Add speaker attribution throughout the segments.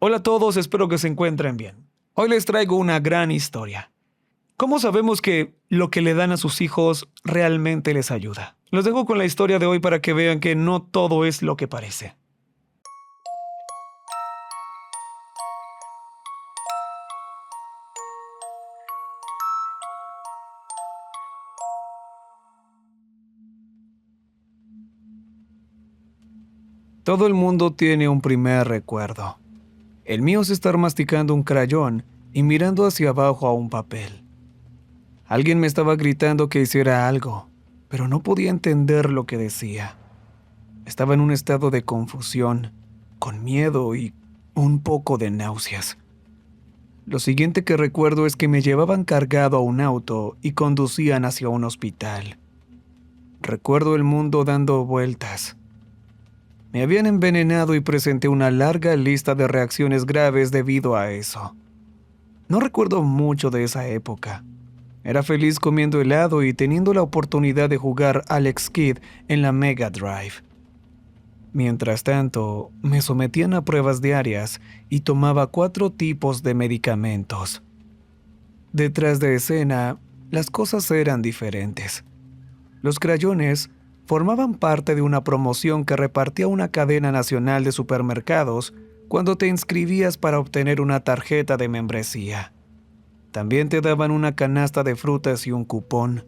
Speaker 1: Hola a todos, espero que se encuentren bien. Hoy les traigo una gran historia. ¿Cómo sabemos que lo que le dan a sus hijos realmente les ayuda? Los dejo con la historia de hoy para que vean que no todo es lo que parece. Todo el mundo tiene un primer recuerdo. El mío es estar masticando un crayón y mirando hacia abajo a un papel. Alguien me estaba gritando que hiciera algo, pero no podía entender lo que decía. Estaba en un estado de confusión, con miedo y un poco de náuseas. Lo siguiente que recuerdo es que me llevaban cargado a un auto y conducían hacia un hospital. Recuerdo el mundo dando vueltas. Me habían envenenado y presenté una larga lista de reacciones graves debido a eso. No recuerdo mucho de esa época. Era feliz comiendo helado y teniendo la oportunidad de jugar Alex Kidd en la Mega Drive. Mientras tanto, me sometían a pruebas diarias y tomaba 4 tipos de medicamentos. Detrás de escena, las cosas eran diferentes. Los crayones formaban parte de una promoción que repartía una cadena nacional de supermercados cuando te inscribías para obtener una tarjeta de membresía. También te daban una canasta de frutas y un cupón.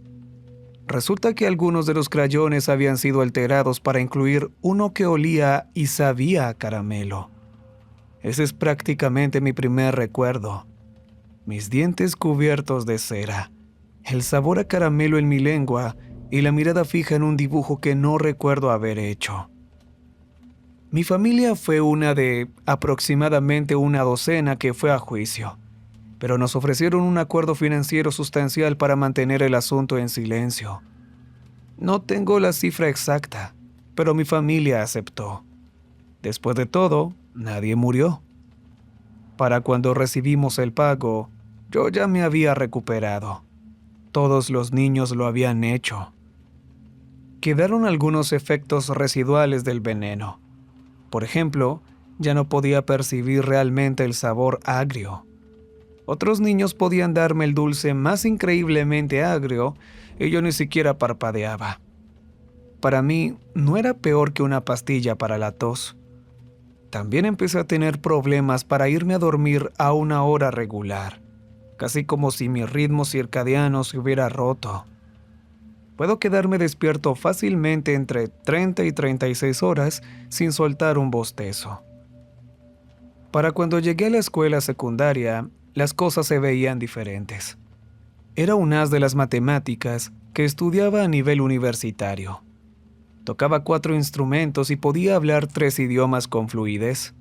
Speaker 1: Resulta que algunos de los crayones habían sido alterados para incluir uno que olía y sabía a caramelo. Ese es prácticamente mi primer recuerdo. Mis dientes cubiertos de cera, el sabor a caramelo en mi lengua y la mirada fija en un dibujo que no recuerdo haber hecho. Mi familia fue una de aproximadamente una docena que fue a juicio, pero nos ofrecieron un acuerdo financiero sustancial para mantener el asunto en silencio. No tengo la cifra exacta, pero mi familia aceptó. Después de todo, nadie murió. Para cuando recibimos el pago, yo ya me había recuperado. Todos los niños lo habían hecho. Quedaron algunos efectos residuales del veneno. Por ejemplo, ya no podía percibir realmente el sabor agrio. Otros niños podían darme el dulce más increíblemente agrio y yo ni siquiera parpadeaba. Para mí, no era peor que una pastilla para la tos. También empecé a tener problemas para irme a dormir a una hora regular, casi como si mi ritmo circadiano se hubiera roto. Puedo quedarme despierto fácilmente entre 30 y 36 horas sin soltar un bostezo. Para cuando llegué a la escuela secundaria, las cosas se veían diferentes. Era un as de las matemáticas que estudiaba a nivel universitario. Tocaba 4 instrumentos y podía hablar 3 idiomas con fluidez.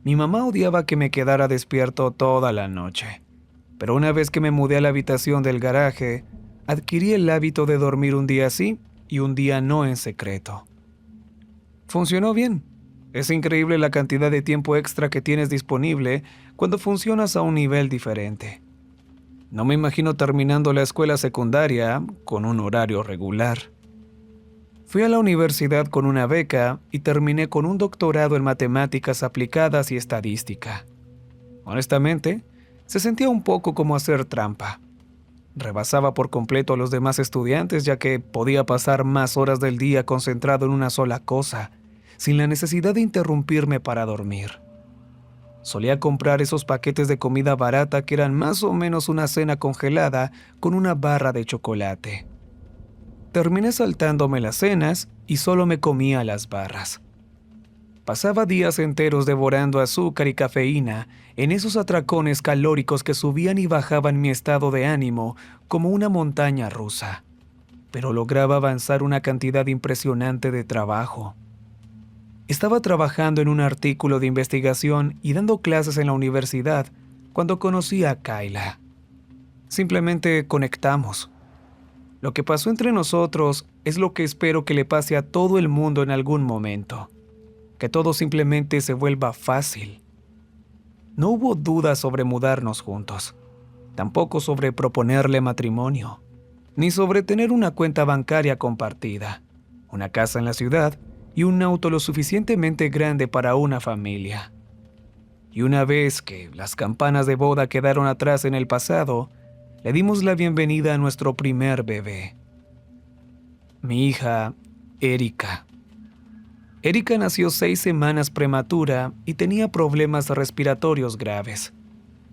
Speaker 1: Mi mamá odiaba que me quedara despierto toda la noche, pero una vez que me mudé a la habitación del garaje, adquirí el hábito de dormir un día sí y un día no en secreto. Funcionó bien. Es increíble la cantidad de tiempo extra que tienes disponible cuando funcionas a un nivel diferente. No me imagino terminando la escuela secundaria con un horario regular. Fui a la universidad con una beca y terminé con un doctorado en matemáticas aplicadas y estadística. Honestamente, se sentía un poco como hacer trampa. Rebasaba por completo a los demás estudiantes ya que podía pasar más horas del día concentrado en una sola cosa, sin la necesidad de interrumpirme para dormir. Solía comprar esos paquetes de comida barata que eran más o menos una cena congelada con una barra de chocolate. Terminé saltándome las cenas y solo me comía las barras. Pasaba días enteros devorando azúcar y cafeína en esos atracones calóricos que subían y bajaban mi estado de ánimo como una montaña rusa, pero lograba avanzar una cantidad impresionante de trabajo. Estaba trabajando en un artículo de investigación y dando clases en la universidad cuando conocí a Kayla. Simplemente conectamos. Lo que pasó entre nosotros es lo que espero que le pase a todo el mundo en algún momento. Que todo simplemente se vuelva fácil. No hubo dudas sobre mudarnos juntos, tampoco sobre proponerle matrimonio, ni sobre tener una cuenta bancaria compartida, una casa en la ciudad y un auto lo suficientemente grande para una familia. y una vez que las campanas de boda quedaron atrás en el pasado, le dimos la bienvenida a nuestro primer bebé. Mi hija, Erika. Erika nació 6 semanas prematura y tenía problemas respiratorios graves.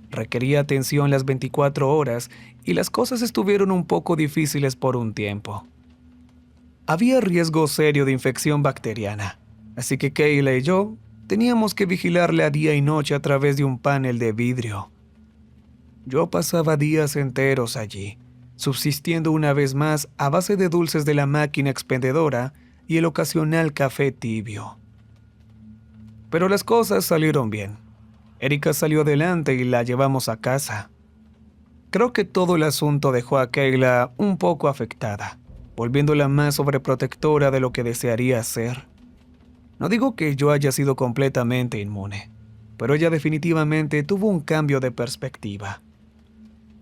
Speaker 1: Requería atención las 24 horas y las cosas estuvieron un poco difíciles por un tiempo. Había riesgo serio de infección bacteriana, así que Kayla y yo teníamos que vigilarla día y noche a través de un panel de vidrio. Yo pasaba días enteros allí, subsistiendo una vez más a base de dulces de la máquina expendedora y el ocasional café tibio. Pero las cosas salieron bien. Erika salió adelante y la llevamos a casa. Creo que todo el asunto dejó a Kayla un poco afectada, volviéndola más sobreprotectora de lo que desearía ser. No digo que yo haya sido completamente inmune, pero ella definitivamente tuvo un cambio de perspectiva.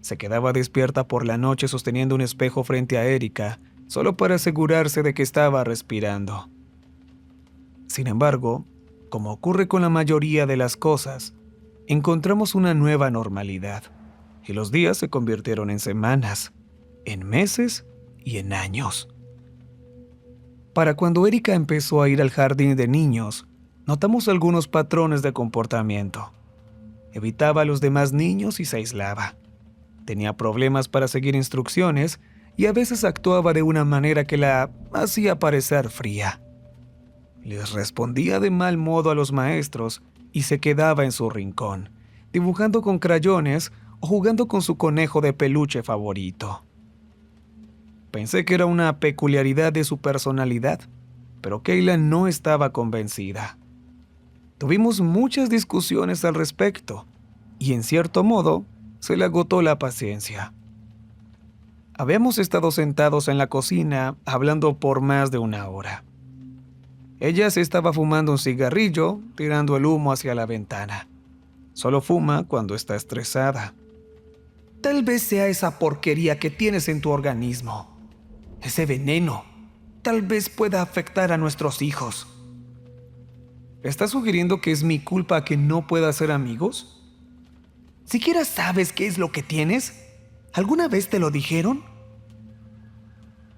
Speaker 1: Se quedaba despierta por la noche sosteniendo un espejo frente a Erika, solo para asegurarse de que estaba respirando. Sin embargo, como ocurre con la mayoría de las cosas, encontramos una nueva normalidad, y los días se convirtieron en semanas, en meses y en años. Para cuando Erika empezó a ir al jardín de niños, notamos algunos patrones de comportamiento. Evitaba a los demás niños y se aislaba. Tenía problemas para seguir instrucciones y a veces actuaba de una manera que la hacía parecer fría. Les respondía de mal modo a los maestros y se quedaba en su rincón, dibujando con crayones o jugando con su conejo de peluche favorito. Pensé que era una peculiaridad de su personalidad, pero Kayla no estaba convencida. Tuvimos muchas discusiones al respecto y, en cierto modo, se le agotó la paciencia. Habíamos estado sentados en la cocina hablando por más de una hora. Ella se estaba fumando un cigarrillo, tirando el humo hacia la ventana. Solo fuma cuando está estresada. Tal vez sea esa porquería que tienes en tu organismo. Ese veneno. Tal vez pueda afectar a nuestros hijos. ¿Estás sugiriendo que es mi culpa que no pueda hacer amigos? ¿Siquiera sabes qué es lo que tienes? ¿Alguna vez te lo dijeron?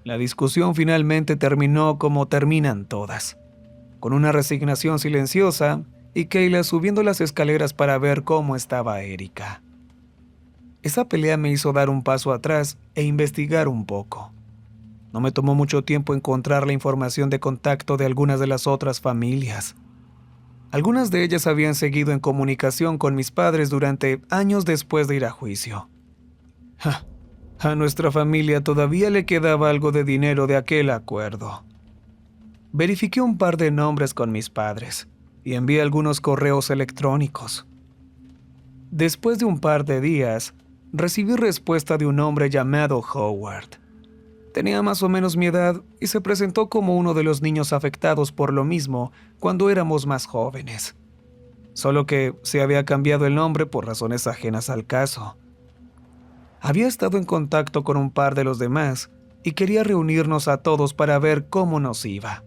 Speaker 1: La discusión finalmente terminó como terminan todas, con una resignación silenciosa y Kayla subiendo las escaleras para ver cómo estaba Erika. Esa pelea me hizo dar un paso atrás e investigar un poco. No me tomó mucho tiempo encontrar la información de contacto de algunas de las otras familias. Algunas de ellas habían seguido en comunicación con mis padres durante años después de ir a juicio. A nuestra familia todavía le quedaba algo de dinero de aquel acuerdo. Verifiqué un par de nombres con mis padres y envié algunos correos electrónicos. Después de un par de días, recibí respuesta de un hombre llamado Howard. Tenía más o menos mi edad y se presentó como uno de los niños afectados por lo mismo cuando éramos más jóvenes. Solo que se había cambiado el nombre por razones ajenas al caso. Había estado en contacto con un par de los demás y quería reunirnos a todos para ver cómo nos iba.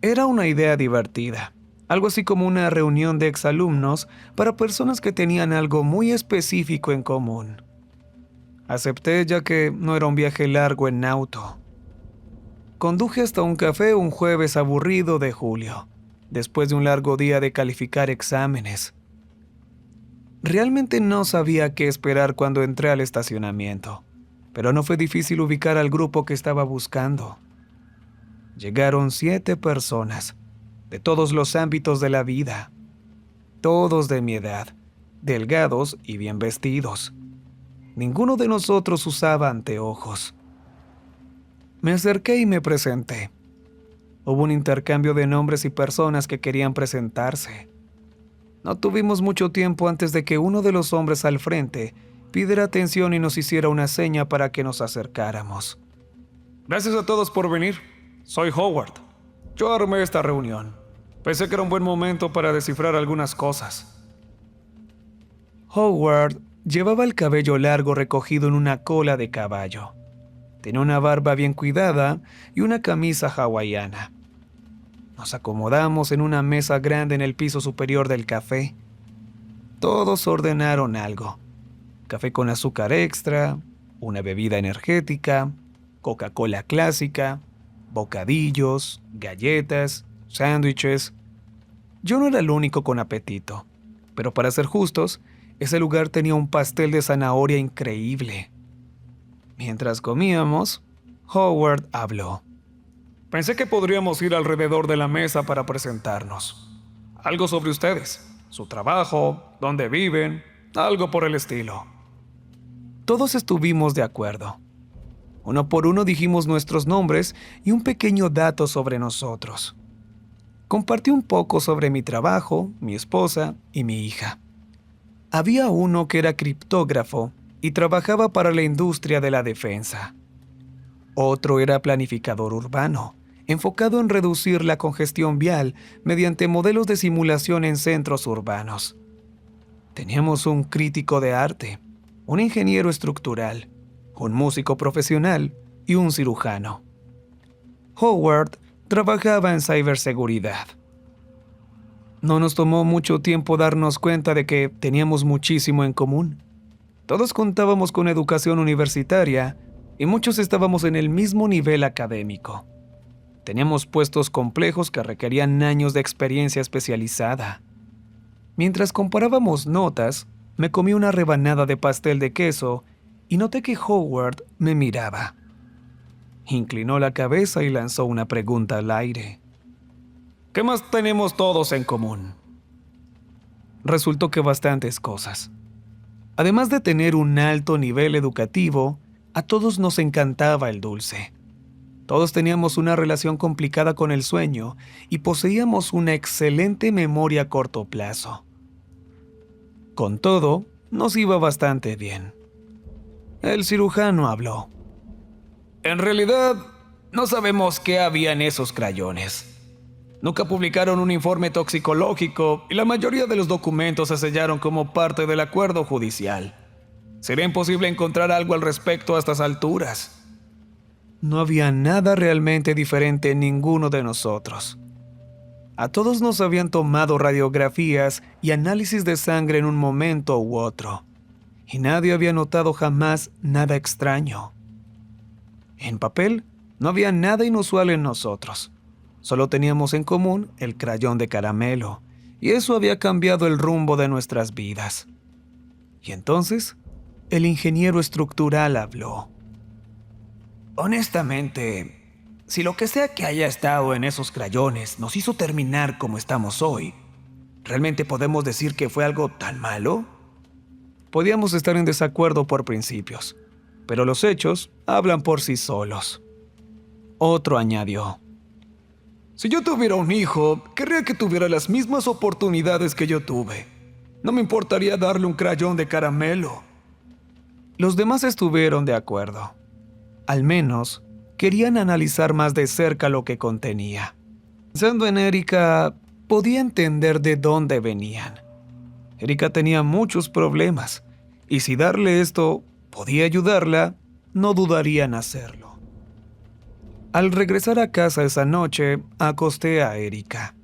Speaker 1: Era una idea divertida, algo así como una reunión de exalumnos para personas que tenían algo muy específico en común. Acepté ya que no era un viaje largo en auto. Conduje hasta un café un jueves aburrido de julio, después de un largo día de calificar exámenes. Realmente no sabía qué esperar cuando entré al estacionamiento, pero no fue difícil ubicar al grupo que estaba buscando. Llegaron 7 personas, de todos los ámbitos de la vida, todos de mi edad, delgados y bien vestidos. Ninguno de nosotros usaba anteojos. Me acerqué y me presenté. Hubo un intercambio de nombres y personas que querían presentarse. No tuvimos mucho tiempo antes de que uno de los hombres al frente pidiera atención y nos hiciera una seña para que nos acercáramos. Gracias a todos por venir. Soy Howard. Yo armé esta reunión. Pensé que era un buen momento para descifrar algunas cosas. Howard llevaba el cabello largo recogido en una cola de caballo. Tenía una barba bien cuidada y una camisa hawaiana. Nos acomodamos en una mesa grande en el piso superior del café. Todos ordenaron algo: café con azúcar extra, una bebida energética, Coca-Cola clásica, bocadillos, galletas, sándwiches. Yo no era el único con apetito, pero para ser justos, ese lugar tenía un pastel de zanahoria increíble. Mientras comíamos, Howard habló. Pensé que podríamos ir alrededor de la mesa para presentarnos. Algo sobre ustedes, su trabajo, dónde viven, algo por el estilo. Todos estuvimos de acuerdo. Uno por uno dijimos nuestros nombres y un pequeño dato sobre nosotros. Compartí un poco sobre mi trabajo, mi esposa y mi hija. Había uno que era criptógrafo y trabajaba para la industria de la defensa. Otro era planificador urbano, enfocado en reducir la congestión vial mediante modelos de simulación en centros urbanos. Teníamos un crítico de arte, un ingeniero estructural, un músico profesional y un cirujano. Howard trabajaba en ciberseguridad. No nos tomó mucho tiempo darnos cuenta de que teníamos muchísimo en común. Todos contábamos con educación universitaria y muchos estábamos en el mismo nivel académico. Teníamos puestos complejos que requerían años de experiencia especializada. Mientras comparábamos notas, me comí una rebanada de pastel de queso y noté que Howard me miraba. Inclinó la cabeza y lanzó una pregunta al aire. ¿Qué más tenemos todos en común? Resultó que bastantes cosas. Además de tener un alto nivel educativo, a todos nos encantaba el dulce. Todos teníamos una relación complicada con el sueño y poseíamos una excelente memoria a corto plazo. Con todo, nos iba bastante bien. El cirujano habló. En realidad, no sabemos qué había en esos crayones. Nunca publicaron un informe toxicológico y la mayoría de los documentos se sellaron como parte del acuerdo judicial. Sería imposible encontrar algo al respecto a estas alturas. No había nada realmente diferente en ninguno de nosotros. A todos nos habían tomado radiografías y análisis de sangre en un momento u otro, y nadie había notado jamás nada extraño. En papel, no había nada inusual en nosotros. Solo teníamos en común el crayón de caramelo, y eso había cambiado el rumbo de nuestras vidas. Y entonces, el ingeniero estructural habló. Honestamente, si lo que sea que haya estado en esos crayones nos hizo terminar como estamos hoy, ¿realmente podemos decir que fue algo tan malo? Podíamos estar en desacuerdo por principios, pero los hechos hablan por sí solos. Otro añadió. Si yo tuviera un hijo, querría que tuviera las mismas oportunidades que yo tuve. No me importaría darle un crayón de caramelo. Los demás estuvieron de acuerdo. Al menos, querían analizar más de cerca lo que contenía. Pensando en Erika, podía entender de dónde venían. Erika tenía muchos problemas, y si darle esto podía ayudarla, no dudaría en hacerlo. Al regresar a casa esa noche, acosté a Erika.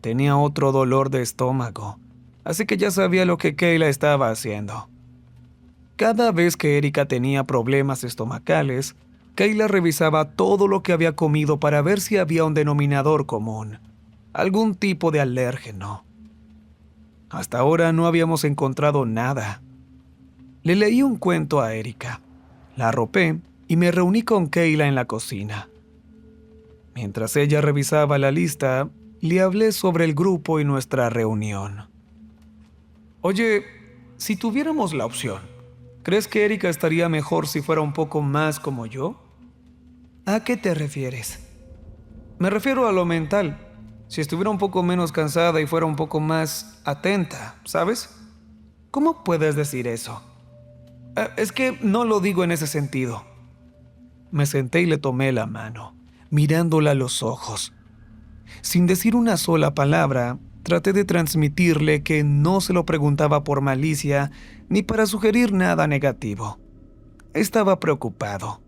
Speaker 1: Tenía otro dolor de estómago, así que ya sabía lo que Kayla estaba haciendo. Cada vez que Erika tenía problemas estomacales, Kayla revisaba todo lo que había comido para ver si había un denominador común, algún tipo de alérgeno. Hasta ahora no habíamos encontrado nada. Le leí un cuento a Erika, la arropé y me reuní con Kayla en la cocina. Mientras ella revisaba la lista, le hablé sobre el grupo y nuestra reunión. Oye, si tuviéramos la opción, ¿crees que Erika estaría mejor si fuera un poco más como yo? ¿A qué te refieres? Me refiero a lo mental. Si estuviera un poco menos cansada y fuera un poco más atenta, ¿sabes? ¿Cómo puedes decir eso? Es que no lo digo en ese sentido. Me senté y le tomé la mano, mirándola a los ojos. Sin decir una sola palabra, traté de transmitirle que no se lo preguntaba por malicia ni para sugerir nada negativo. Estaba preocupado.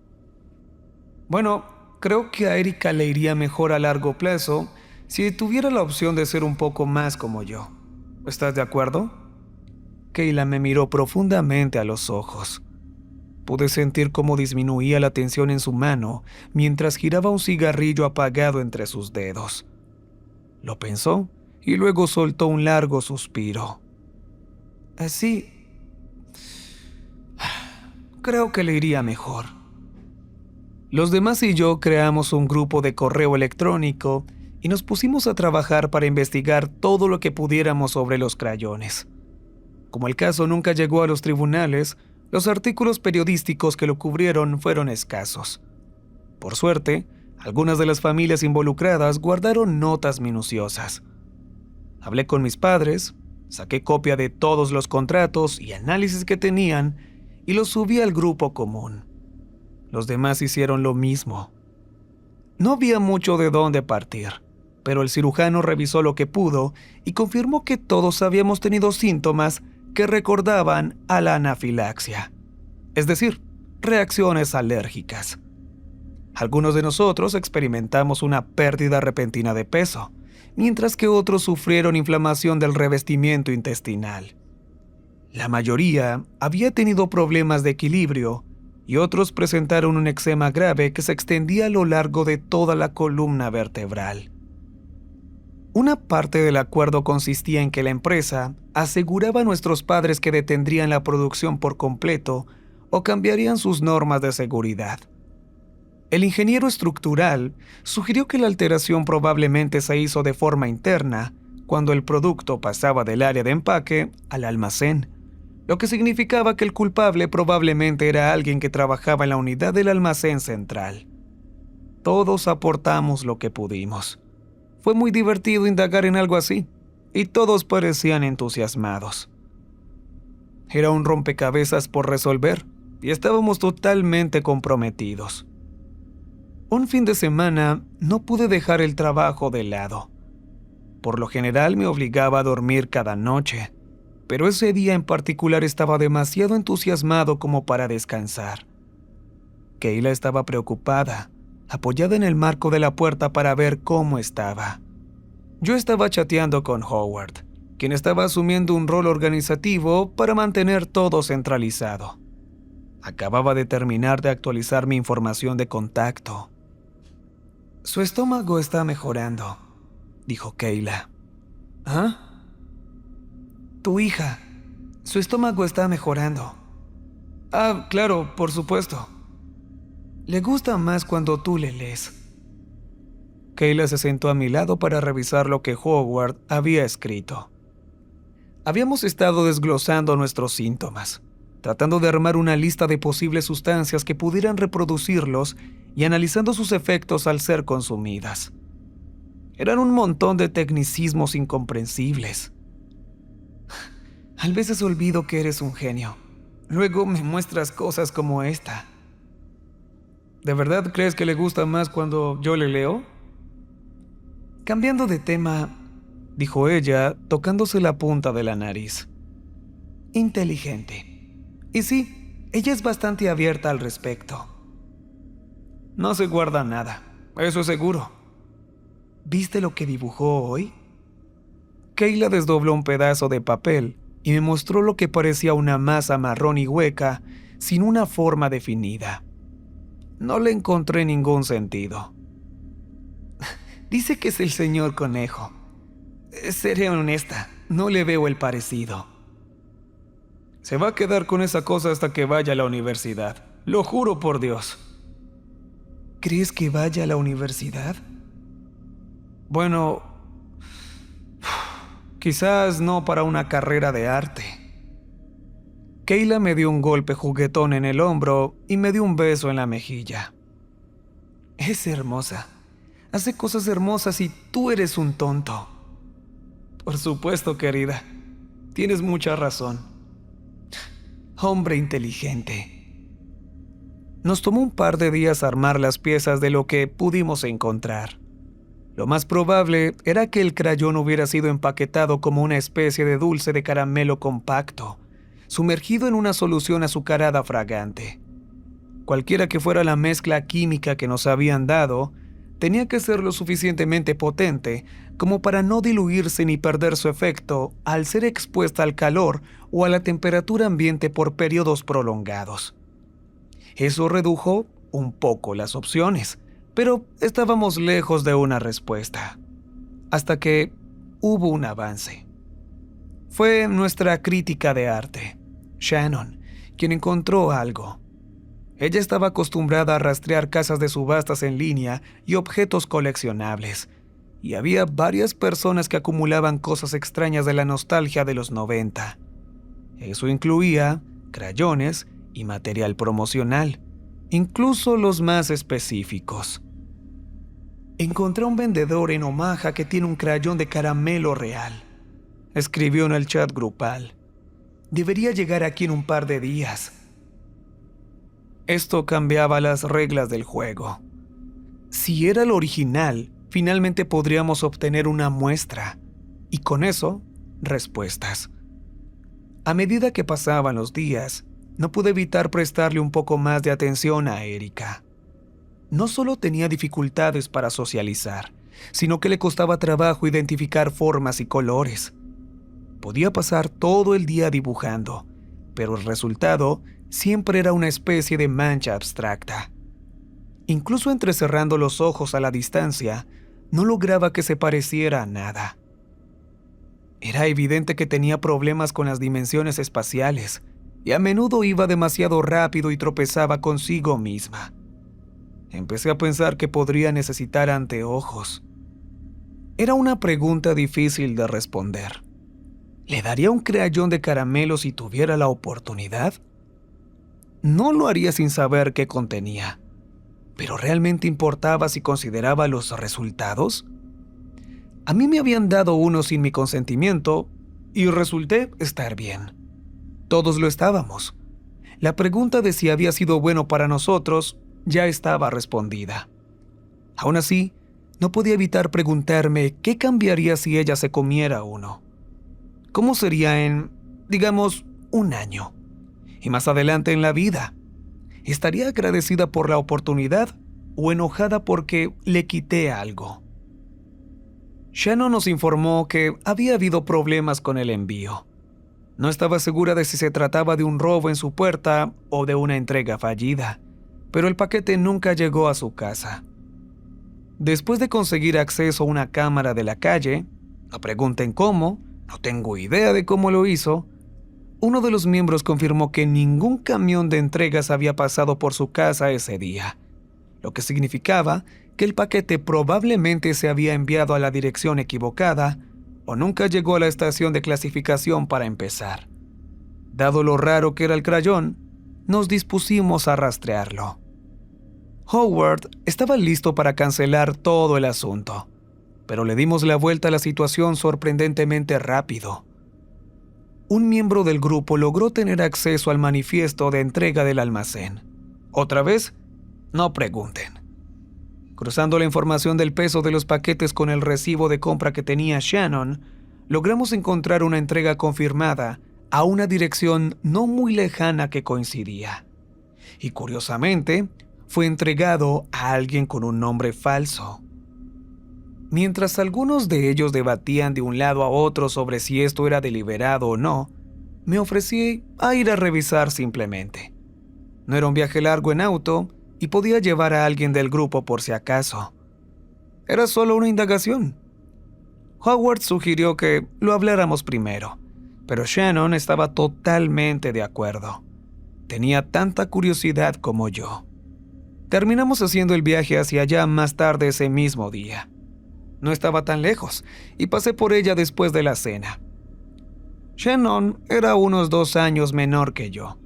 Speaker 1: Bueno, creo que a Erika le iría mejor a largo plazo si tuviera la opción de ser un poco más como yo. ¿Estás de acuerdo? Kayla me miró profundamente a los ojos. Pude sentir cómo disminuía la tensión en su mano mientras giraba un cigarrillo apagado entre sus dedos. Lo pensó y luego soltó un largo suspiro. Así, creo que le iría mejor. Los demás y yo creamos un grupo de correo electrónico y nos pusimos a trabajar para investigar todo lo que pudiéramos sobre los crayones. Como el caso nunca llegó a los tribunales, los artículos periodísticos que lo cubrieron fueron escasos. Por suerte, algunas de las familias involucradas guardaron notas minuciosas. Hablé con mis padres, saqué copia de todos los contratos y análisis que tenían y los subí al grupo común. Los demás hicieron lo mismo. No había mucho de dónde partir, pero el cirujano revisó lo que pudo y confirmó que todos habíamos tenido síntomas que recordaban a la anafilaxia, es decir, reacciones alérgicas. Algunos de nosotros experimentamos una pérdida repentina de peso, mientras que otros sufrieron inflamación del revestimiento intestinal. La mayoría había tenido problemas de equilibrio y otros presentaron un eczema grave que se extendía a lo largo de toda la columna vertebral. Una parte del acuerdo consistía en que la empresa aseguraba a nuestros padres que detendrían la producción por completo o cambiarían sus normas de seguridad. El ingeniero estructural sugirió que la alteración probablemente se hizo de forma interna cuando el producto pasaba del área de empaque al almacén, lo que significaba que el culpable probablemente era alguien que trabajaba en la unidad del almacén central. Todos aportamos lo que pudimos. Fue muy divertido indagar en algo así, y todos parecían entusiasmados. Era un rompecabezas por resolver, y estábamos totalmente comprometidos. Un fin de semana no pude dejar el trabajo de lado. Por lo general me obligaba a dormir cada noche, pero ese día en particular estaba demasiado entusiasmado como para descansar. Kayla estaba preocupada, apoyada en el marco de la puerta para ver cómo estaba. Yo estaba chateando con Howard, quien estaba asumiendo un rol organizativo para mantener todo centralizado. Acababa de terminar de actualizar mi información de contacto. Su estómago está mejorando, dijo Kayla. ¿Ah? Tu hija. Su estómago está mejorando. Ah, claro, por supuesto. Le gusta más cuando tú le lees. Kayla se sentó a mi lado para revisar lo que Howard había escrito. Habíamos estado desglosando nuestros síntomas, tratando de armar una lista de posibles sustancias que pudieran reproducirlos y analizando sus efectos al ser consumidas. Eran un montón de tecnicismos incomprensibles. A veces olvido que eres un genio. Luego me muestras cosas como esta. ¿De verdad crees que le gusta más cuando yo le leo? Cambiando de tema, dijo ella, tocándose la punta de la nariz. Inteligente. Y sí, ella es bastante abierta al respecto. No se guarda nada, eso es seguro. ¿Viste lo que dibujó hoy? Kayla desdobló un pedazo de papel y me mostró lo que parecía una masa marrón y hueca, sin una forma definida. No le encontré ningún sentido. Dice que es el señor conejo. Seré honesta, no le veo el parecido. Se va a quedar con esa cosa hasta que vaya a la universidad. Lo juro por Dios. ¿Crees que vaya a la universidad? Bueno, quizás no para una carrera de arte. Kayla me dio un golpe juguetón en el hombro y me dio un beso en la mejilla. Es hermosa. Hace cosas hermosas y tú eres un tonto. Por supuesto, querida. Tienes mucha razón. Hombre inteligente. Nos tomó un par de días armar las piezas de lo que pudimos encontrar. Lo más probable era que el crayón hubiera sido empaquetado como una especie de dulce de caramelo compacto, sumergido en una solución azucarada fragante. Cualquiera que fuera la mezcla química que nos habían dado, tenía que ser lo suficientemente potente como para no diluirse ni perder su efecto al ser expuesta al calor o a la temperatura ambiente por periodos prolongados. Eso redujo un poco las opciones, pero estábamos lejos de una respuesta. Hasta que hubo un avance. Fue nuestra crítica de arte, Shannon, quien encontró algo. Ella estaba acostumbrada a rastrear casas de subastas en línea y objetos coleccionables, y había varias personas que acumulaban cosas extrañas de la nostalgia de los 90. Eso incluía crayones y material promocional, incluso los más específicos. Encontré a un vendedor en Omaha que tiene un crayón de caramelo real, escribió en el chat grupal. Debería llegar aquí en un par de días. Esto cambiaba las reglas del juego. Si era el original, finalmente podríamos obtener una muestra, y con eso, respuestas. A medida que pasaban los días, no pude evitar prestarle un poco más de atención a Erika. No solo tenía dificultades para socializar, sino que le costaba trabajo identificar formas y colores. Podía pasar todo el día dibujando, pero el resultado siempre era una especie de mancha abstracta. Incluso entrecerrando los ojos a la distancia, no lograba que se pareciera a nada. Era evidente que tenía problemas con las dimensiones espaciales, y a menudo iba demasiado rápido y tropezaba consigo misma. Empecé a pensar que podría necesitar anteojos. Era una pregunta difícil de responder. ¿Le daría un crayón de caramelo si tuviera la oportunidad? No lo haría sin saber qué contenía. ¿Pero realmente importaba si consideraba los resultados? A mí me habían dado uno sin mi consentimiento y resulté estar bien. Todos lo estábamos. La pregunta de si había sido bueno para nosotros ya estaba respondida. Aún así, no podía evitar preguntarme qué cambiaría si ella se comiera uno. ¿Cómo sería en, digamos, un año? Y más adelante en la vida. ¿Estaría agradecida por la oportunidad o enojada porque le quité algo? Shannon nos informó que había habido problemas con el envío. No estaba segura de si se trataba de un robo en su puerta o de una entrega fallida, pero el paquete nunca llegó a su casa. Después de conseguir acceso a una cámara de la calle, no pregunten cómo, no tengo idea de cómo lo hizo, uno de los miembros confirmó que ningún camión de entregas había pasado por su casa ese día, lo que significaba que el paquete probablemente se había enviado a la dirección equivocada o nunca llegó a la estación de clasificación para empezar. Dado lo raro que era el crayón, nos dispusimos a rastrearlo. Howard estaba listo para cancelar todo el asunto, pero le dimos la vuelta a la situación sorprendentemente rápido. Un miembro del grupo logró tener acceso al manifiesto de entrega del almacén. Otra vez, no pregunten. Cruzando la información del peso de los paquetes con el recibo de compra que tenía Shannon, logramos encontrar una entrega confirmada a una dirección no muy lejana que coincidía. Y curiosamente, fue entregado a alguien con un nombre falso. Mientras algunos de ellos debatían de un lado a otro sobre si esto era deliberado o no, me ofrecí a ir a revisar simplemente. No era un viaje largo en auto y podía llevar a alguien del grupo por si acaso. Era solo una indagación. Howard sugirió que lo habláramos primero, pero Shannon estaba totalmente de acuerdo. Tenía tanta curiosidad como yo. Terminamos haciendo el viaje hacia allá más tarde ese mismo día. No estaba tan lejos, y pasé por ella después de la cena. Shannon era unos 2 años menor que yo.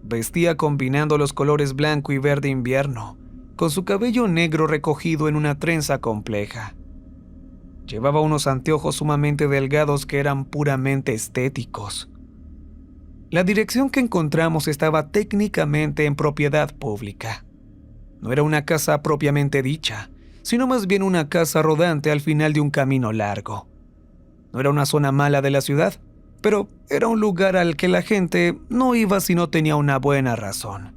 Speaker 1: Vestía combinando los colores blanco y verde invierno, con su cabello negro recogido en una trenza compleja. Llevaba unos anteojos sumamente delgados que eran puramente estéticos. La dirección que encontramos estaba técnicamente en propiedad pública. No era una casa propiamente dicha, sino más bien una casa rodante al final de un camino largo. No era una zona mala de la ciudad, pero era un lugar al que la gente no iba si no tenía una buena razón.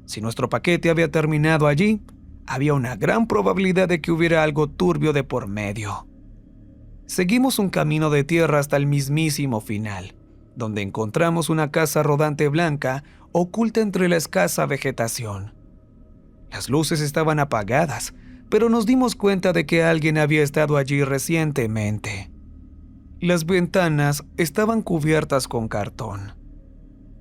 Speaker 1: Si nuestro paquete había terminado allí, había una gran probabilidad de que hubiera algo turbio de por medio. Seguimos un camino de tierra hasta el mismísimo final, donde encontramos una casa rodante blanca oculta entre la escasa vegetación. Las luces estaban apagadas, pero nos dimos cuenta de que alguien había estado allí recientemente. Las ventanas estaban cubiertas con cartón.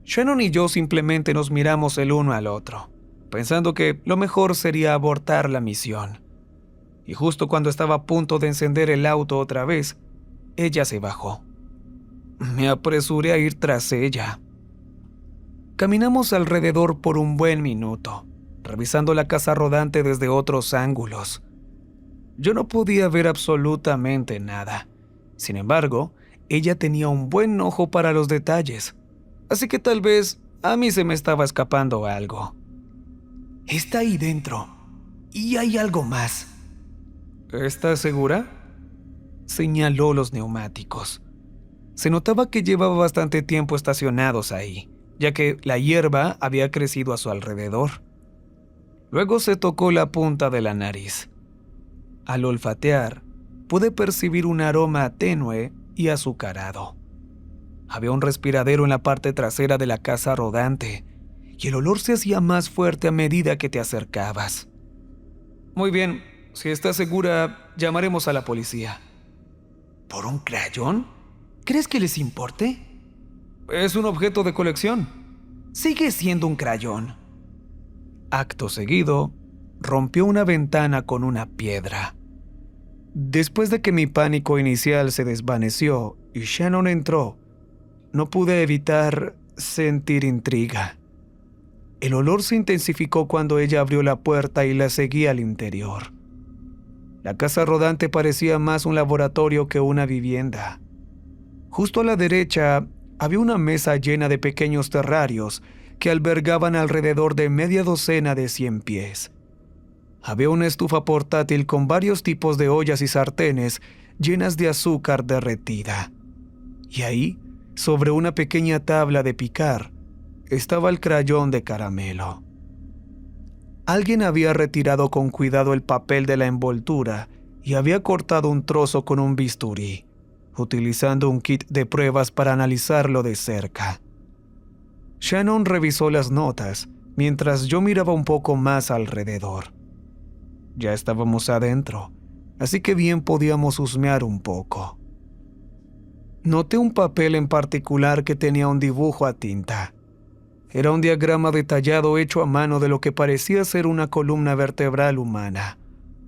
Speaker 1: Shannon y yo simplemente nos miramos el uno al otro, pensando que lo mejor sería abortar la misión. Y justo cuando estaba a punto de encender el auto otra vez, ella se bajó. Me apresuré a ir tras ella. Caminamos alrededor por un buen minuto, revisando la casa rodante desde otros ángulos. Yo no podía ver absolutamente nada. Sin embargo, ella tenía un buen ojo para los detalles, así que tal vez a mí se me estaba escapando algo. Está ahí dentro, y hay algo más. ¿Estás segura? Señaló los neumáticos. Se notaba que llevaba bastante tiempo estacionados ahí, ya que la hierba había crecido a su alrededor. Luego se tocó la punta de la nariz. Al olfatear, pude percibir un aroma tenue y azucarado. Había un respiradero en la parte trasera de la casa rodante, y el olor se hacía más fuerte a medida que te acercabas. Muy bien, si estás segura, llamaremos a la policía. ¿Por un crayón? ¿Crees que les importe? Es un objeto de colección. Sigue siendo un crayón. Acto seguido, rompió una ventana con una piedra. Después de que mi pánico inicial se desvaneció y Shannon entró, no pude evitar sentir intriga. El olor se intensificó cuando ella abrió la puerta y la seguí al interior. La casa rodante parecía más un laboratorio que una vivienda. Justo a la derecha había una mesa llena de pequeños terrarios que albergaban alrededor de media docena de 100 pies. Había una estufa portátil con varios tipos de ollas y sartenes llenas de azúcar derretida. Y ahí, sobre una pequeña tabla de picar, estaba el crayón de caramelo. Alguien había retirado con cuidado el papel de la envoltura y había cortado un trozo con un bisturí, utilizando un kit de pruebas para analizarlo de cerca. Shannon revisó las notas mientras yo miraba un poco más alrededor. Ya estábamos adentro, así que bien podíamos husmear un poco. Noté un papel en particular que tenía un dibujo a tinta. Era un diagrama detallado hecho a mano de lo que parecía ser una columna vertebral humana,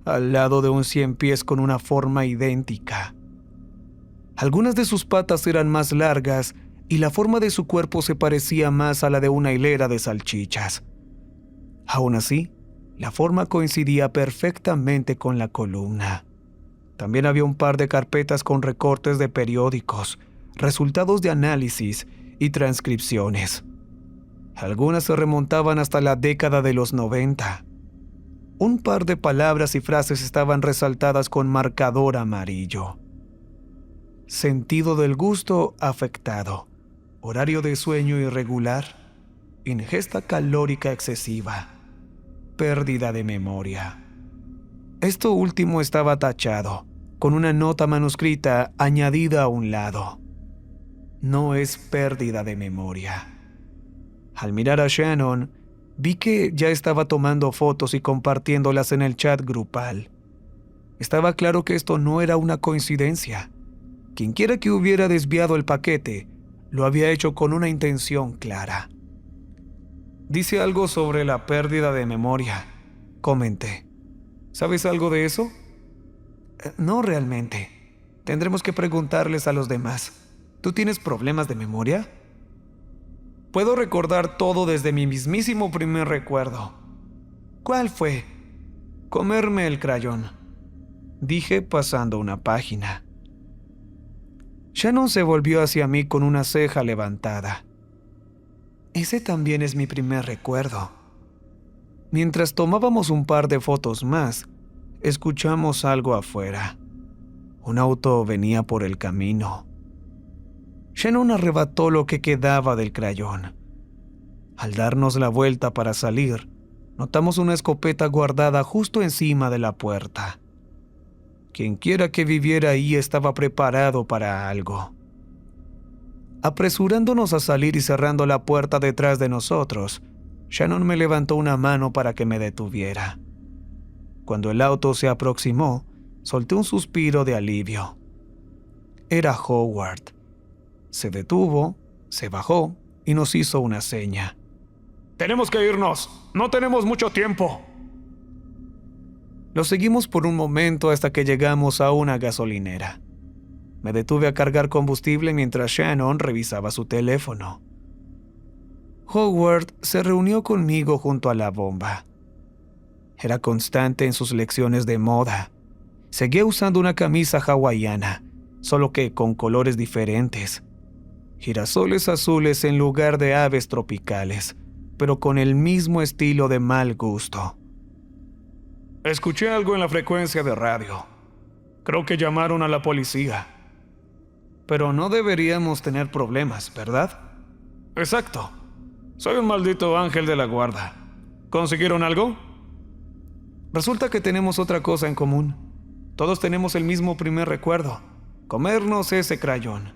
Speaker 1: al lado de un 100 pies con una forma idéntica. Algunas de sus patas eran más largas y la forma de su cuerpo se parecía más a la de una hilera de salchichas. Aún así, la forma coincidía perfectamente con la columna. También había un par de carpetas con recortes de periódicos, resultados de análisis y transcripciones. Algunas se remontaban hasta la década de los 90. Un par de palabras y frases estaban resaltadas con marcador amarillo. Sentido del gusto afectado, horario de sueño irregular, ingesta calórica excesiva, pérdida de memoria. Esto último estaba tachado, con una nota manuscrita añadida a un lado. No es pérdida de memoria. Al mirar a Shannon, vi que ya estaba tomando fotos y compartiéndolas en el chat grupal. Estaba claro que esto no era una coincidencia. Quienquiera que hubiera desviado el paquete, lo había hecho con una intención clara. Dice algo sobre la pérdida de memoria, comenté. ¿Sabes algo de eso? No realmente. Tendremos que preguntarles a los demás. ¿Tú tienes problemas de memoria? Puedo recordar todo desde mi mismísimo primer recuerdo. ¿Cuál fue? Comerme el crayón, dije pasando una página. Shannon se volvió hacia mí con una ceja levantada. Ese también es mi primer recuerdo. Mientras tomábamos un par de fotos más, escuchamos algo afuera. Un auto venía por el camino. Shannon arrebató lo que quedaba del crayón. Al darnos la vuelta para salir, notamos una escopeta guardada justo encima de la puerta. Quienquiera que viviera ahí estaba preparado para algo. Apresurándonos a salir y cerrando la puerta detrás de nosotros, Shannon me levantó una mano para que me detuviera. Cuando el auto se aproximó, solté un suspiro de alivio. Era Howard. Se detuvo, se bajó y nos hizo una seña. «Tenemos que irnos. No tenemos mucho tiempo». Lo seguimos por un momento hasta que llegamos a una gasolinera. Me detuve a cargar combustible mientras Shannon revisaba su teléfono. Howard se reunió conmigo junto a la bomba. Era constante en sus lecciones de moda. Seguía usando una camisa hawaiana, solo que con colores diferentes. Girasoles azules en lugar de aves tropicales, pero con el mismo estilo de mal gusto. «Escuché algo en la frecuencia de radio. Creo que llamaron a la policía». «Pero no deberíamos tener problemas, ¿verdad?» «Exacto. Soy un maldito ángel de la guarda. ¿Consiguieron algo?» «Resulta que tenemos otra cosa en común. Todos tenemos el mismo primer recuerdo: comernos ese crayón».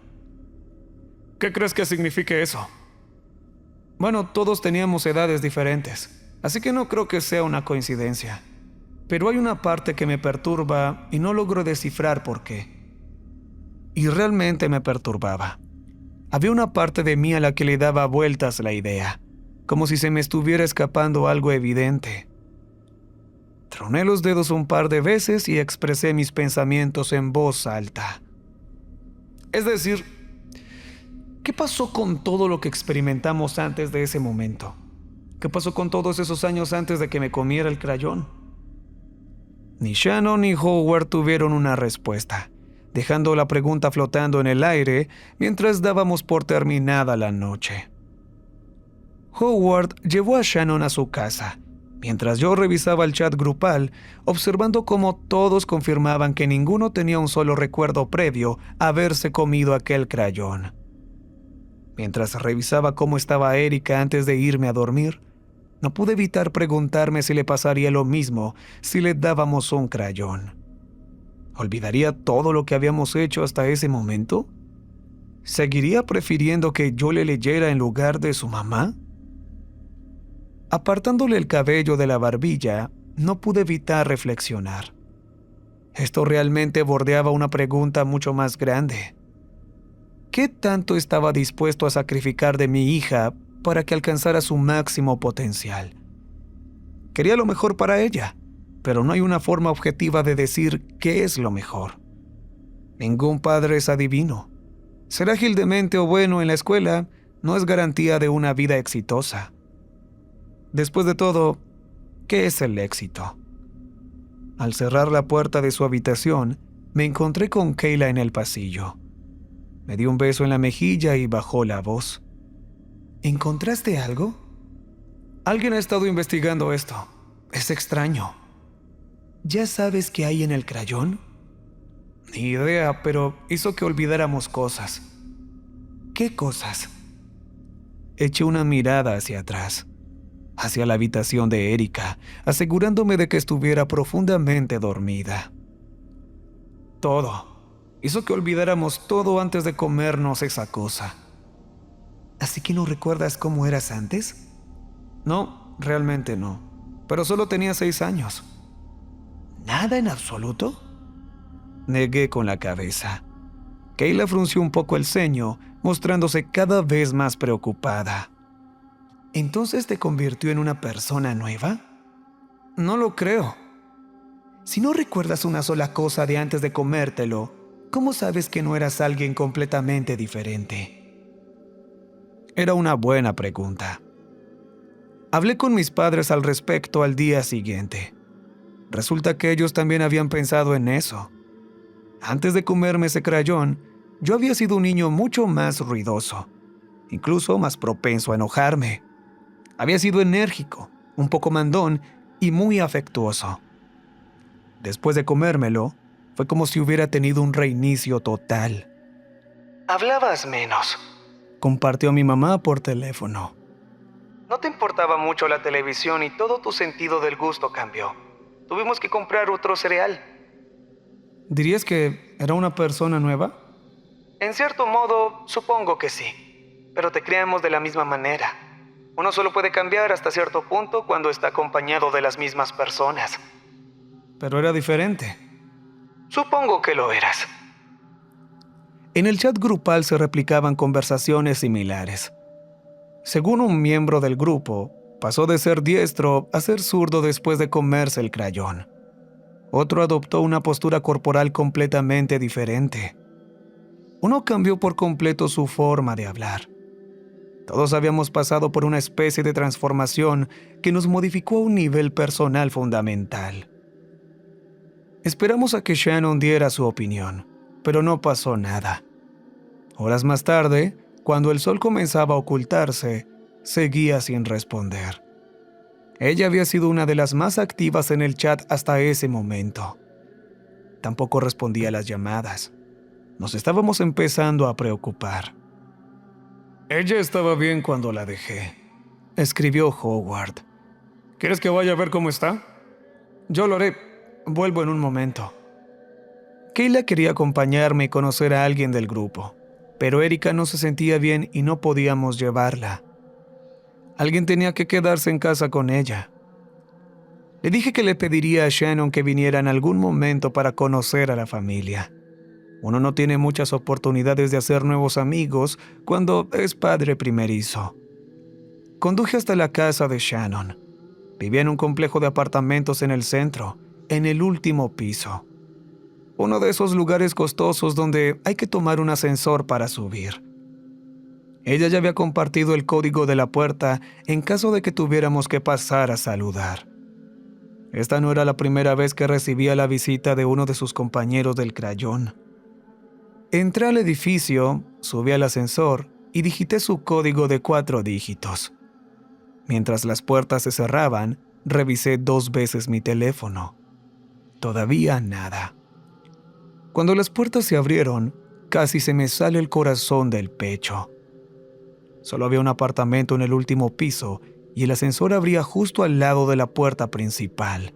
Speaker 1: «¿Qué crees que signifique eso?» «Bueno, todos teníamos edades diferentes, así que no creo que sea una coincidencia. Pero hay una parte que me perturba y no logro descifrar por qué». Y realmente me perturbaba. Había una parte de mí a la que le daba vueltas la idea, como si se me estuviera escapando algo evidente. Troné los dedos un par de veces y expresé mis pensamientos en voz alta. Es decir, ¿qué pasó con todo lo que experimentamos antes de ese momento? ¿Qué pasó con todos esos años antes de que me comiera el crayón? Ni Shannon ni Howard tuvieron una respuesta, dejando la pregunta flotando en el aire mientras dábamos por terminada la noche. Howard llevó a Shannon a su casa, mientras yo revisaba el chat grupal, observando cómo todos confirmaban que ninguno tenía un solo recuerdo previo a haberse comido aquel crayón. Mientras revisaba cómo estaba Erika antes de irme a dormir, no pude evitar preguntarme si le pasaría lo mismo si le dábamos un crayón. ¿Olvidaría todo lo que habíamos hecho hasta ese momento? ¿Seguiría prefiriendo que yo le leyera en lugar de su mamá? Apartándole el cabello de la barbilla, no pude evitar reflexionar. Esto realmente bordeaba una pregunta mucho más grande. ¿Qué tanto estaba dispuesto a sacrificar de mi hija para que alcanzara su máximo potencial? Quería lo mejor para ella, pero no hay una forma objetiva de decir qué es lo mejor. Ningún padre es adivino. Ser ágil de mente o bueno en la escuela no es garantía de una vida exitosa. Después de todo, ¿qué es el éxito? Al cerrar la puerta de su habitación, me encontré con Kayla en el pasillo. Me dio un beso en la mejilla y bajó la voz. ¿Encontraste algo? Alguien ha estado investigando esto. Es extraño. ¿Ya sabes qué hay en el crayón? Ni idea, pero hizo que olvidáramos cosas. ¿Qué cosas? Eché una mirada hacia atrás, hacia la habitación de Erika, asegurándome de que estuviera profundamente dormida. Todo. Hizo que olvidáramos todo antes de comernos esa cosa. ¿Así que no recuerdas cómo eras antes? No, realmente no. Pero solo tenía 6 años. ¿Nada en absoluto? Negué con la cabeza. Kayla frunció un poco el ceño, mostrándose cada vez más preocupada. ¿Entonces te convirtió en una persona nueva? No lo creo. Si no recuerdas una sola cosa de antes de comértelo, ¿cómo sabes que no eras alguien completamente diferente? Era una buena pregunta. Hablé con mis padres al respecto al día siguiente. Resulta que ellos también habían pensado en eso. Antes de comerme ese crayón, yo había sido un niño mucho más ruidoso, incluso más propenso a enojarme. Había sido enérgico, un poco mandón y muy afectuoso. Después de comérmelo, fue como si hubiera tenido un reinicio total. «Hablabas menos», compartió mi mamá por teléfono. No te importaba mucho la televisión y todo tu sentido del gusto cambió. Tuvimos que comprar otro cereal. ¿Dirías que era una persona nueva? En cierto modo, supongo que sí. Pero te criamos de la misma manera. Uno solo puede cambiar hasta cierto punto cuando está acompañado de las mismas personas. Pero era diferente. Supongo que lo eras. En el chat grupal se replicaban conversaciones similares. Según un miembro del grupo, pasó de ser diestro a ser zurdo después de comerse el crayón. Otro adoptó una postura corporal completamente diferente. Uno cambió por completo su forma de hablar. Todos habíamos pasado por una especie de transformación que nos modificó a un nivel personal fundamental. Esperamos a que Shannon diera su opinión, pero no pasó nada. Horas más tarde, cuando el sol comenzaba a ocultarse, seguía sin responder. Ella había sido una de las más activas en el chat hasta ese momento. Tampoco respondía a las llamadas. Nos estábamos empezando a preocupar. Ella estaba bien cuando la dejé, escribió Howard. ¿Quieres que vaya a ver cómo está? Yo lo haré. Vuelvo en un momento. Kayla quería acompañarme y conocer a alguien del grupo, pero Erika no se sentía bien y no podíamos llevarla. Alguien tenía que quedarse en casa con ella. Le dije que le pediría a Shannon que viniera en algún momento para conocer a la familia. Uno no tiene muchas oportunidades de hacer nuevos amigos cuando es padre primerizo. Conduje hasta la casa de Shannon. Vivía en un complejo de apartamentos en el centro, en el último piso. Uno de esos lugares costosos donde hay que tomar un ascensor para subir. Ella ya había compartido el código de la puerta en caso de que tuviéramos que pasar a saludar. Esta no era la primera vez que recibía la visita de uno de sus compañeros del crayón. Entré al edificio, subí al ascensor y digité su código de 4 dígitos. Mientras las puertas se cerraban, revisé 2 veces mi teléfono. Todavía nada. Cuando las puertas se abrieron, casi se me sale el corazón del pecho. Solo había un apartamento en el último piso y el ascensor abría justo al lado de la puerta principal.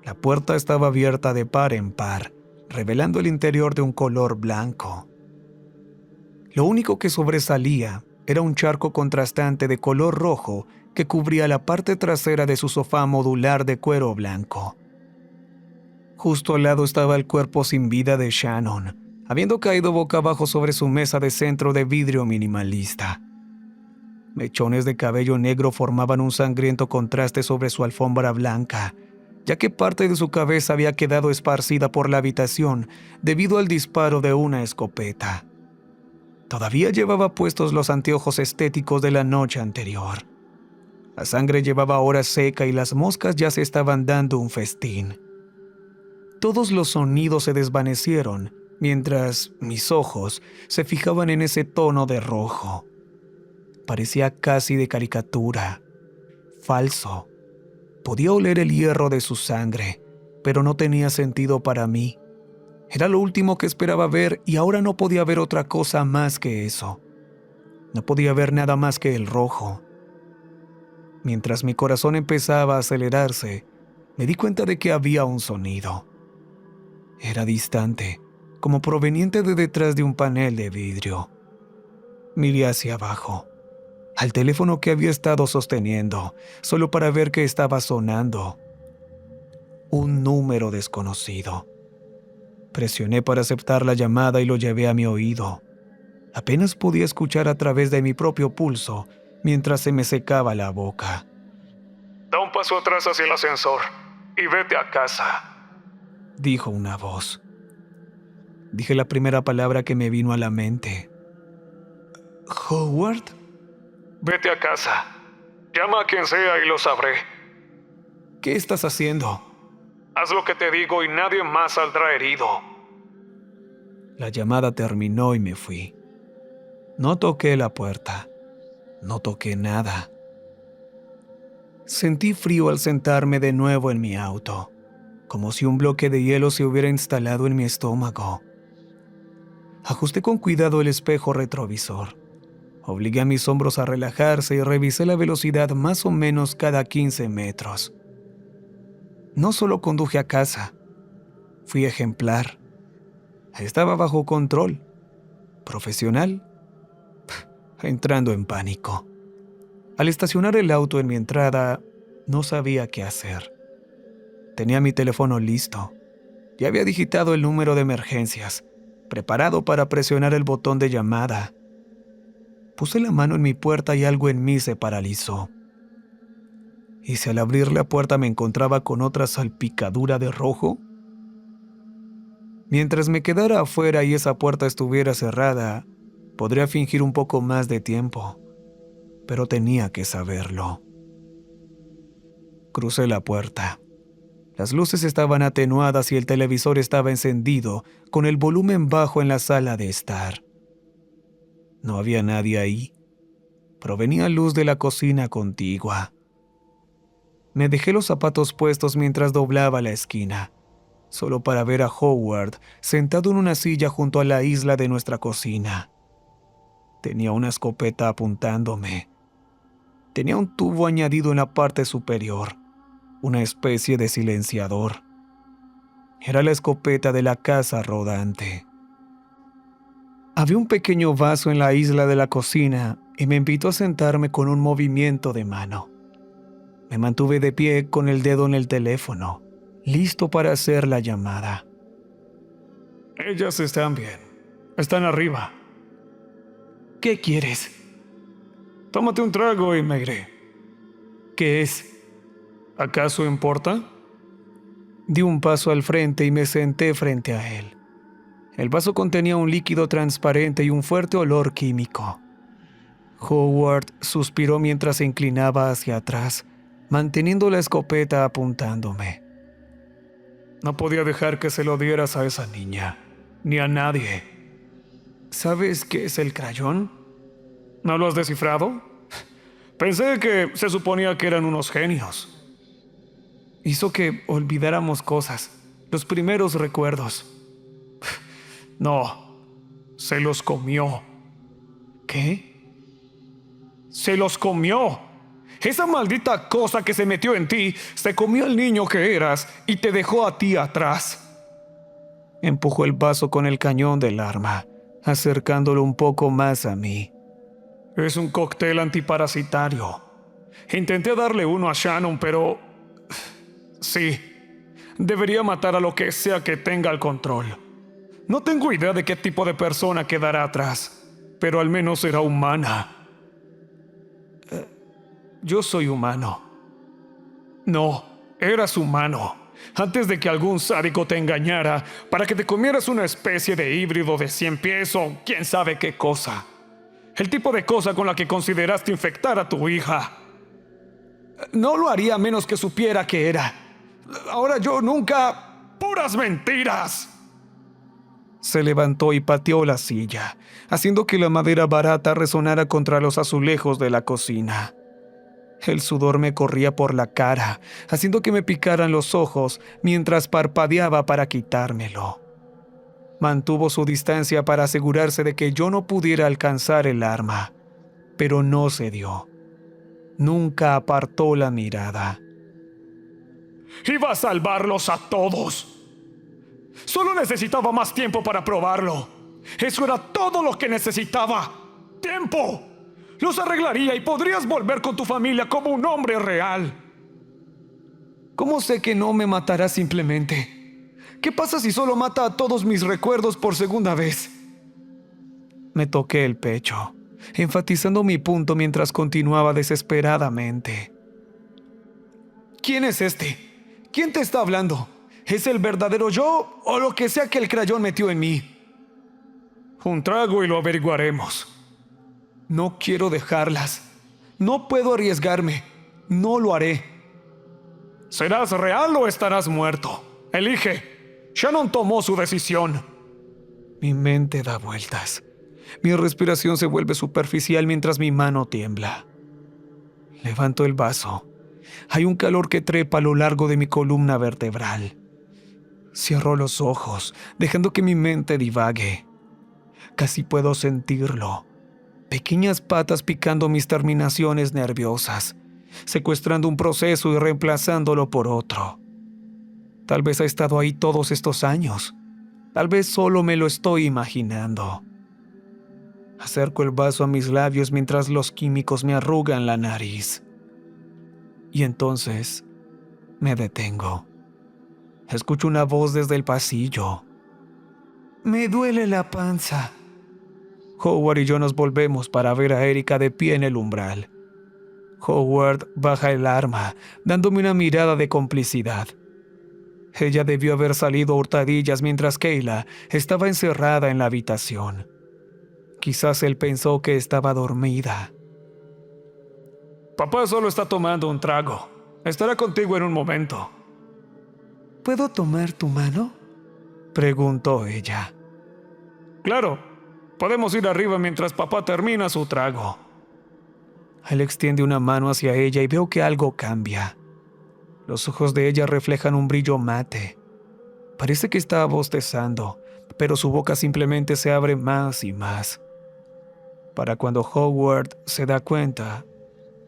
Speaker 1: La puerta estaba abierta de par en par, revelando el interior de un color blanco. Lo único que sobresalía era un charco contrastante de color rojo que cubría la parte trasera de su sofá modular de cuero blanco. Justo al lado estaba el cuerpo sin vida de Shannon, habiendo caído boca abajo sobre su mesa de centro de vidrio minimalista. Mechones de cabello negro formaban un sangriento contraste sobre su alfombra blanca, ya que parte de su cabeza había quedado esparcida por la habitación debido al disparo de una escopeta. Todavía llevaba puestos los anteojos estéticos de la noche anterior. La sangre llevaba horas seca y las moscas ya se estaban dando un festín. Todos los sonidos se desvanecieron mientras mis ojos se fijaban en ese tono de rojo. Parecía casi de caricatura, falso. Podía oler el hierro de su sangre, pero no tenía sentido para mí. Era lo último que esperaba ver y ahora no podía ver otra cosa más que eso. No podía ver nada más que el rojo. Mientras mi corazón empezaba a acelerarse, me di cuenta de que había un sonido. Era distante, como proveniente de detrás de un panel de vidrio. Miré hacia abajo, al teléfono que había estado sosteniendo, solo para ver que estaba sonando. Un número desconocido. Presioné para aceptar la llamada y lo llevé a mi oído. Apenas podía escuchar a través de mi propio pulso mientras se me secaba la boca. Da un paso atrás hacia el ascensor y vete a casa, dijo una voz. Dije la primera palabra que me vino a la mente. ¿Howard? Vete a casa. Llama a quien sea y lo sabré. ¿Qué estás haciendo? Haz lo que te digo y nadie más saldrá herido. La llamada terminó y me fui. No toqué la puerta. No toqué nada. Sentí frío al sentarme de nuevo en mi auto, como si un bloque de hielo se hubiera instalado en mi estómago. Ajusté con cuidado el espejo retrovisor. Obligué a mis hombros a relajarse y revisé la velocidad más o menos cada 15 metros. No solo conduje a casa, fui ejemplar. Estaba bajo control, profesional, entrando en pánico. Al estacionar el auto en mi entrada, no sabía qué hacer. Tenía mi teléfono listo. Ya había digitado el número de emergencias, preparado para presionar el botón de llamada. Puse la mano en mi puerta y algo en mí se paralizó. ¿Y si al abrir la puerta me encontraba con otra salpicadura de rojo? Mientras me quedara afuera y esa puerta estuviera cerrada, podría fingir un poco más de tiempo, pero tenía que saberlo. Crucé la puerta. Las luces estaban atenuadas y el televisor estaba encendido, con el volumen bajo en la sala de estar. No había nadie ahí. Provenía luz de la cocina contigua. Me dejé los zapatos puestos mientras doblaba la esquina, solo para ver a Howard sentado en una silla junto a la isla de nuestra cocina. Tenía una escopeta apuntándome. Tenía un tubo añadido en la parte superior, una especie de silenciador. Era la escopeta de la casa rodante. Había un pequeño vaso en la isla de la cocina y me invitó a sentarme con un movimiento de mano. Me mantuve de pie con el dedo en el teléfono, listo para hacer la llamada. Ellas están bien. Están arriba. ¿Qué quieres? Tómate un trago y me iré. ¿Qué es? ¿Acaso importa? Di un paso al frente y me senté frente a él. El vaso contenía un líquido transparente y un fuerte olor químico. Howard suspiró mientras se inclinaba hacia atrás, manteniendo la escopeta apuntándome. No podía dejar que se lo dieras a esa niña, ni a nadie. ¿Sabes qué es el crayón? ¿No lo has descifrado? Pensé que se suponía que eran unos genios. Hizo que olvidáramos cosas, los primeros recuerdos. No, se los comió. ¿Qué? ¡Se los comió! Esa maldita cosa que se metió en ti se comió al niño que eras y te dejó a ti atrás. Empujó el vaso con el cañón del arma, acercándolo un poco más a mí. Es un cóctel antiparasitario. Intenté darle uno a Shannon, pero... sí, debería matar a lo que sea que tenga el control. No tengo idea de qué tipo de persona quedará atrás, pero al menos será humana. Yo soy humano. No, eras humano. Antes de que algún sádico te engañara para que te comieras una especie de híbrido de 100 pies o quién sabe qué cosa. El tipo de cosa con la que consideraste infectar a tu hija. No lo haría a menos que supiera que era. Ahora yo nunca... ¡Puras mentiras! Se levantó y pateó la silla, haciendo que la madera barata resonara contra los azulejos de la cocina. El sudor me corría por la cara, haciendo que me picaran los ojos mientras parpadeaba para quitármelo. Mantuvo su distancia para asegurarse de que yo no pudiera alcanzar el arma, pero no cedió. Nunca apartó la mirada. Iba a salvarlos a todos. Solo necesitaba más tiempo para probarlo. Eso era todo lo que necesitaba. ¡Tiempo! Los arreglaría y podrías volver con tu familia como un hombre real. ¿Cómo sé que no me matará simplemente? ¿Qué pasa si solo mata a todos mis recuerdos por segunda vez? Me toqué el pecho, enfatizando mi punto mientras continuaba desesperadamente. ¿Quién es este? ¿Quién te está hablando? ¿Es el verdadero yo o lo que sea que el crayón metió en mí? Un trago y lo averiguaremos. No quiero dejarlas. No puedo arriesgarme. No lo haré. ¿Serás real o estarás muerto? Elige. Shannon tomó su decisión. Mi mente da vueltas. Mi respiración se vuelve superficial mientras mi mano tiembla. Levanto el vaso. Hay un calor que trepa a lo largo de mi columna vertebral. Cierro los ojos, dejando que mi mente divague. Casi puedo sentirlo. pequeñas patas picando mis terminaciones nerviosas, secuestrando un proceso y reemplazándolo por otro. Tal vez ha estado ahí todos estos años. Tal vez solo me lo estoy imaginando. Acerco el vaso a mis labios mientras los químicos me arrugan la nariz. Y entonces me detengo. Escucho una voz desde el pasillo. «Me duele la panza». Howard y yo nos volvemos para ver a Erika de pie en el umbral. Howard baja el arma, dándome una mirada de complicidad. Ella debió haber salido a hurtadillas mientras Kayla estaba encerrada en la habitación. Quizás él pensó que estaba dormida. «Papá solo está tomando un trago. Estará contigo en un momento». «¿Puedo tomar tu mano?», preguntó ella. «Claro, podemos ir arriba mientras papá termina su trago». Él extiende una mano hacia ella y veo que algo cambia. Los ojos de ella reflejan un brillo mate. Parece que está bostezando, pero su boca simplemente se abre más y más. Para cuando Howard se da cuenta,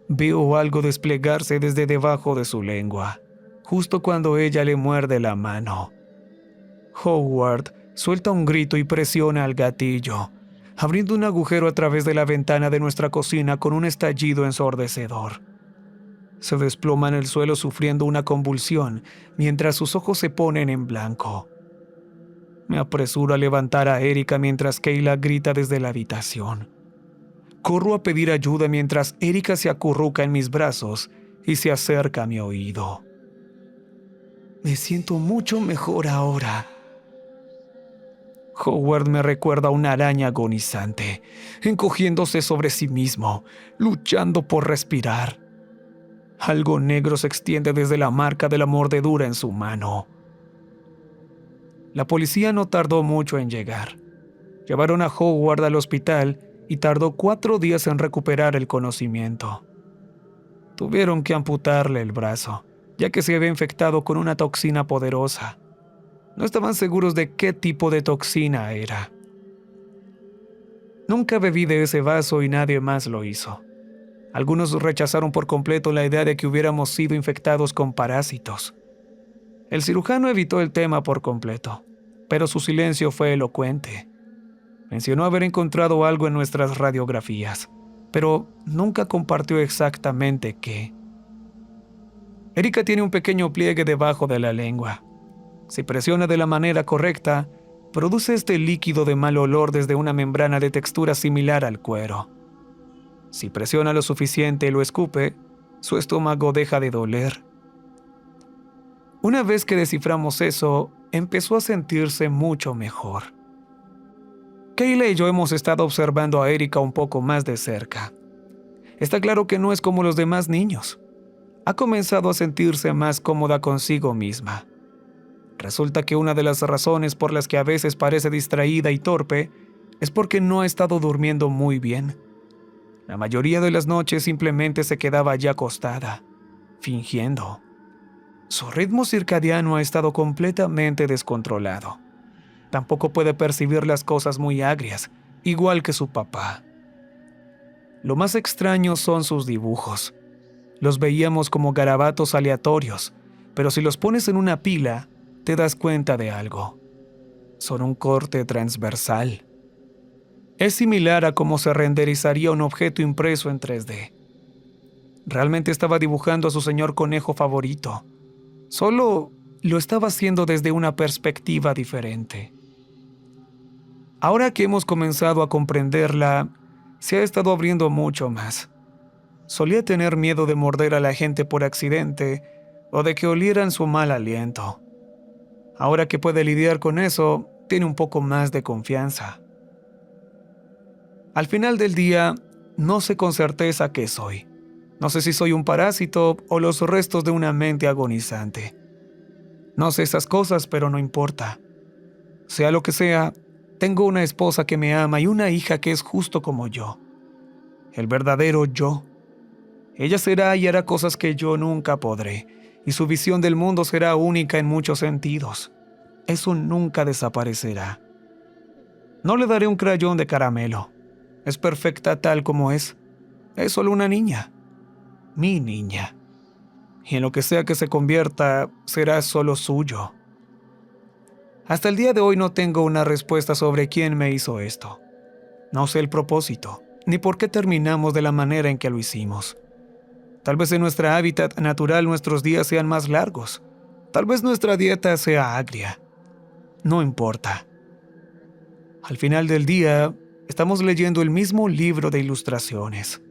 Speaker 1: veo algo desplegarse desde debajo de su lengua, justo cuando ella le muerde la mano. Howard suelta un grito y presiona al gatillo, abriendo un agujero a través de la ventana de nuestra cocina con un estallido ensordecedor. Se desploma en el suelo sufriendo una convulsión mientras sus ojos se ponen en blanco. Me apresuro a levantar a Erika mientras Kayla grita desde la habitación. Corro a pedir ayuda mientras Erika se acurruca en mis brazos y se acerca a mi oído. «Me siento mucho mejor ahora». Howard me recuerda a una araña agonizante, encogiéndose sobre sí mismo, luchando por respirar. Algo negro se extiende desde la marca de la mordedura en su mano. La policía no tardó mucho en llegar. Llevaron a Howard al hospital y tardó 4 días en recuperar el conocimiento. Tuvieron que amputarle el brazo, ya que se había infectado con una toxina poderosa. No estaban seguros de qué tipo de toxina era. Nunca bebí de ese vaso y nadie más lo hizo. Algunos rechazaron por completo la idea de que hubiéramos sido infectados con parásitos. El cirujano evitó el tema por completo, pero su silencio fue elocuente. Mencionó haber encontrado algo en nuestras radiografías, pero nunca compartió exactamente qué. Erika tiene un pequeño pliegue debajo de la lengua. Si presiona de la manera correcta, produce este líquido de mal olor desde una membrana de textura similar al cuero. Si presiona lo suficiente y lo escupe, su estómago deja de doler. Una vez que desciframos eso, empezó a sentirse mucho mejor. Kayla y yo hemos estado observando a Erika un poco más de cerca. Está claro que no es como los demás niños. Ha comenzado a sentirse más cómoda consigo misma. Resulta que una de las razones por las que a veces parece distraída y torpe es porque no ha estado durmiendo muy bien. La mayoría de las noches simplemente se quedaba ya acostada, fingiendo. Su ritmo circadiano ha estado completamente descontrolado. Tampoco puede percibir las cosas muy agrias, igual que su papá. Lo más extraño son sus dibujos. Los veíamos como garabatos aleatorios, pero si los pones en una pila, te das cuenta de algo. Son un corte transversal. Es similar a cómo se renderizaría un objeto impreso en 3D. Realmente estaba dibujando a su señor conejo favorito. Solo lo estaba haciendo desde una perspectiva diferente. Ahora que hemos comenzado a comprenderla, se ha estado abriendo mucho más. Solía tener miedo de morder a la gente por accidente o de que olieran su mal aliento. Ahora que puede lidiar con eso, tiene un poco más de confianza. Al final del día, no sé con certeza qué soy. No sé si soy un parásito o los restos de una mente agonizante. No sé esas cosas, pero no importa. Sea lo que sea, tengo una esposa que me ama y una hija que es justo como yo. El verdadero yo. Ella será y hará cosas que yo nunca podré, y su visión del mundo será única en muchos sentidos. Eso nunca desaparecerá. No le daré un crayón de caramelo. Es perfecta tal como es. Es solo una niña. Mi niña. Y en lo que sea que se convierta, será solo suyo. Hasta el día de hoy no tengo una respuesta sobre quién me hizo esto. No sé el propósito, ni por qué terminamos de la manera en que lo hicimos. Tal vez en nuestro hábitat natural nuestros días sean más largos. Tal vez nuestra dieta sea agria. No importa. Al final del día, estamos leyendo el mismo libro de ilustraciones.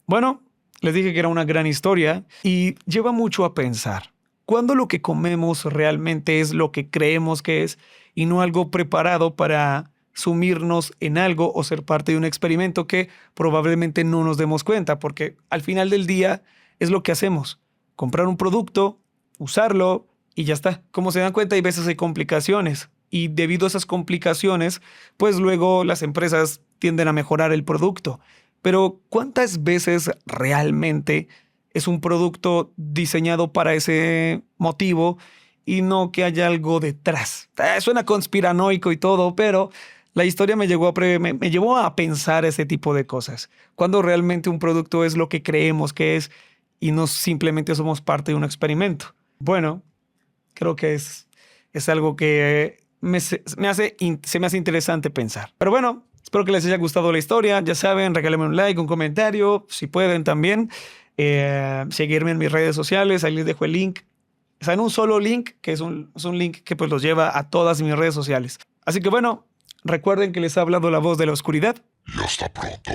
Speaker 1: Bueno, les dije que era una gran historia y lleva mucho a pensar. ¿Cuándo lo que comemos realmente es lo que creemos que es y no algo preparado para sumirnos en algo o ser parte de un experimento que probablemente no nos demos cuenta? Porque al final del día es lo que hacemos. Comprar un producto, usarlo y ya está. Como se dan cuenta, hay veces hay complicaciones y debido a esas complicaciones, pues luego las empresas tienden a mejorar el producto. Pero ¿cuántas veces realmente es un producto diseñado para ese motivo y no que haya algo detrás? Suena conspiranoico y todo, pero la historia me llevó a pensar ese tipo de cosas. Cuando realmente un producto es lo que creemos que es y no simplemente somos parte de un experimento. Bueno, creo que es algo que se me hace interesante pensar. Pero bueno, espero que les haya gustado la historia. Ya saben, regálenme un like, un comentario, si pueden también. Seguirme en mis redes sociales, ahí les dejo el link. Está en un solo link, que es un link que pues los lleva a todas mis redes sociales. Así que bueno, recuerden que les ha hablado la voz de la oscuridad.
Speaker 2: Y hasta pronto.